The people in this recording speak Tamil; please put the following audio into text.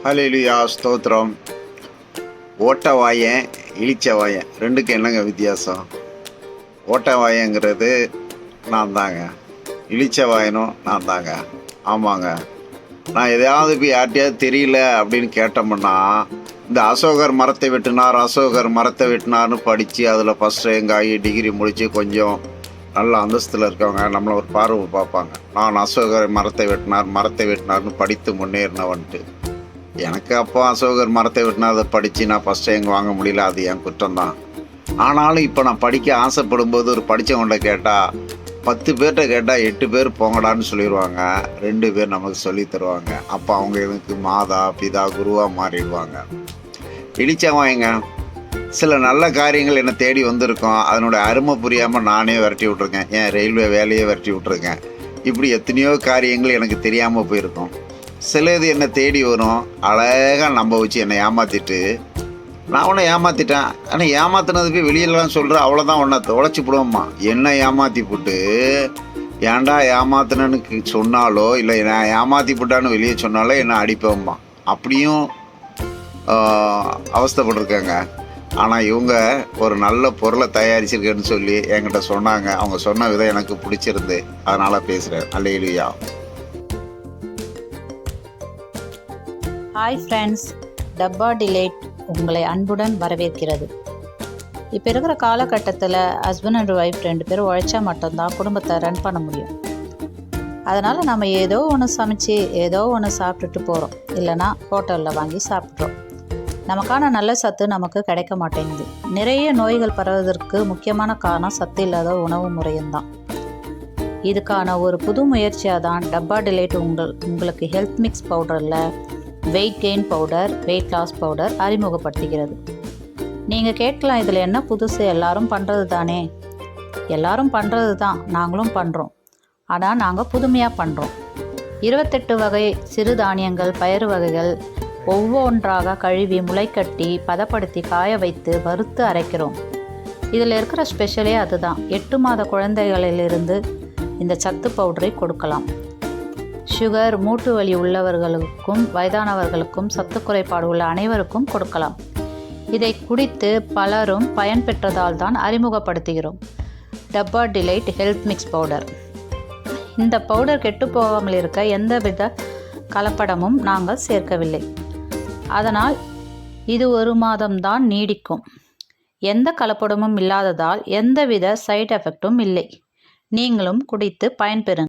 ஹல்லேலூயா ஸ்தோத்திரம். ஓட்ட வாயன் இளிச்ச வாயன் ரெண்டுக்கு என்னங்க வித்தியாசம்? ஓட்ட வாயங்கிறது நான் தாங்க, இளிச்ச வாயனும் நான் தாங்க. ஆமாங்க, நான் எதையாவது இப்போ யார்கிட்டயாவது தெரியல அப்படின்னு கேட்டோம்னா, இந்த அசோகர் மரத்தை வெட்டினார்னு படித்து அதில் ஃபஸ்ட் ரேங்க் ஆகி டிகிரி முடித்து கொஞ்சம் நல்ல அந்தஸ்தில் இருக்கவங்க நம்மளை ஒரு பார்வை பார்ப்பாங்க. நான் அசோகர் மரத்தை வெட்டினார்னு படித்து முன்னேறினவன்ட்டு. எனக்கு அப்போ அசோகர் மரத்தை வெட்டினார் அதை படித்து நான் ஃபஸ்ட் ரேங்க் வாங்க முடியல, அது என் குற்றம்தான். ஆனாலும் இப்போ நான் படிக்க ஆசைப்படும் போது ஒரு படித்தவன்கிட்ட கேட்டால் 10 பேர்கிட்ட கேட்டால் 8 பேர் போங்கடான்னு சொல்லிடுவாங்க, 2 பேர் நமக்கு சொல்லி தருவாங்க. அப்போ அவங்க எனக்கு மாதா பிதா குருவாக மாறிடுவாங்க. இடிச்சவாங்க சில நல்ல காரியங்கள் என்னை தேடி வந்திருக்கோம், அதனோட அருமை புரியாமல் நானே விரட்டி விட்ருக்கேன், ஏன் ரயில்வே வேலையே விரட்டி விட்ருக்கேன். இப்படி எத்தனையோ காரியங்கள் எனக்கு தெரியாமல் போயிருக்கோம். சிலது என்னை தேடி வரும், அழகாக நம்ப வச்சு என்னை ஏமாற்றிட்டு, நான் உன்னை ஏமாற்றிட்டேன், ஆனால் ஏமாத்தினது போய் வெளியிலலாம் சொல்கிறேன், அவ்வளோதான் உன்னை தொலைச்சி விடுவோம்மா. என்னை ஏமாற்றி போட்டு ஏன்டா ஏமாத்தினு சொன்னாலோ இல்லை நான் ஏமாற்றி போட்டான்னு வெளியே சொன்னாலோ என்னை அடிப்போம்மா. அப்படியும் அவஸ்தைப்பட்டிருக்காங்க. ஆனால் இவங்க ஒரு நல்ல பொருளை தயாரிச்சிருக்கேன்னு சொல்லி என்கிட்ட சொன்னாங்க. அவங்க சொன்ன விதம் எனக்கு பிடிச்சிருந்து, அதனால் பேசுகிறேன். அல்லேலூயா. ஹாய் ஃப்ரெண்ட்ஸ், டப்பா டிலைட் உங்களை அன்புடன் வரவேற்கிறது. இப்போ இருக்கிற காலகட்டத்தில் ஹஸ்பண்ட் அண்ட் ஒய்ஃப் 2 பேரும் உழைச்சா மட்டும்தான் குடும்பத்தை ரன் பண்ண முடியும். அதனால் நம்ம ஏதோ ஒன்று சமைச்சு ஏதோ ஒன்று சாப்பிட்டுட்டு போகிறோம், இல்லைனா ஹோட்டலில் வாங்கி சாப்பிட்றோம். நமக்கான நல்ல சத்து நமக்கு கிடைக்க மாட்டேங்குது. நிறைய நோய்கள் பரவுவதற்கு முக்கியமான காரணம் சத்து இல்லாத உணவு முறையும் தான். இதுக்கான ஒரு புது முயற்சியாக தான் டப்பா டிலைட் உங்களுக்கு ஹெல்த் மிக்ஸ் பவுடரில் weight gain powder, weight loss powder அறிமுகப்படுத்துகிறது. நீங்கள் கேட்கலாம், இதில் என்ன புதுசு, எல்லாரும் பண்ணுறது தானே? எல்லாரும் பண்ணுறது தான், நாங்களும் பண்ணுறோம். ஆனால் நாங்கள் புதுமையாக பண்ணுறோம். 28 வகை சிறு தானியங்கள், பயறு வகைகள் ஒவ்வொன்றாக கழுவி முளைக்கட்டி பதப்படுத்தி காய வைத்து வறுத்து அரைக்கிறோம். இதில் இருக்கிற ஸ்பெஷலே அதுதான். 8 மாத குழந்தைகளிலிருந்து இந்த சத்து பவுடரை கொடுக்கலாம். சுகர், மூட்டு வலி உள்ளவர்களுக்கும் வயதானவர்களுக்கும் சத்து குறைபாடு உள்ள அனைவருக்கும் கொடுக்கலாம். இதை குடித்து பலரும் பயன்பெற்றதால் தான் அறிமுகப்படுத்துகிறோம் டப்பா டிலைட் ஹெல்த் மிக்ஸ் பவுடர். இந்த பவுடர் கெட்டு போகாமல் இருக்க எந்தவித கலப்படமும் நாங்கள் சேர்க்கவில்லை. அதனால் இது 1 மாதம்தான் நீடிக்கும். எந்த கலப்படமும் இல்லாததால் எந்தவித சைடு எஃபெக்டும் இல்லை. நீங்களும் குடித்து பயன்பெறுங்கள்.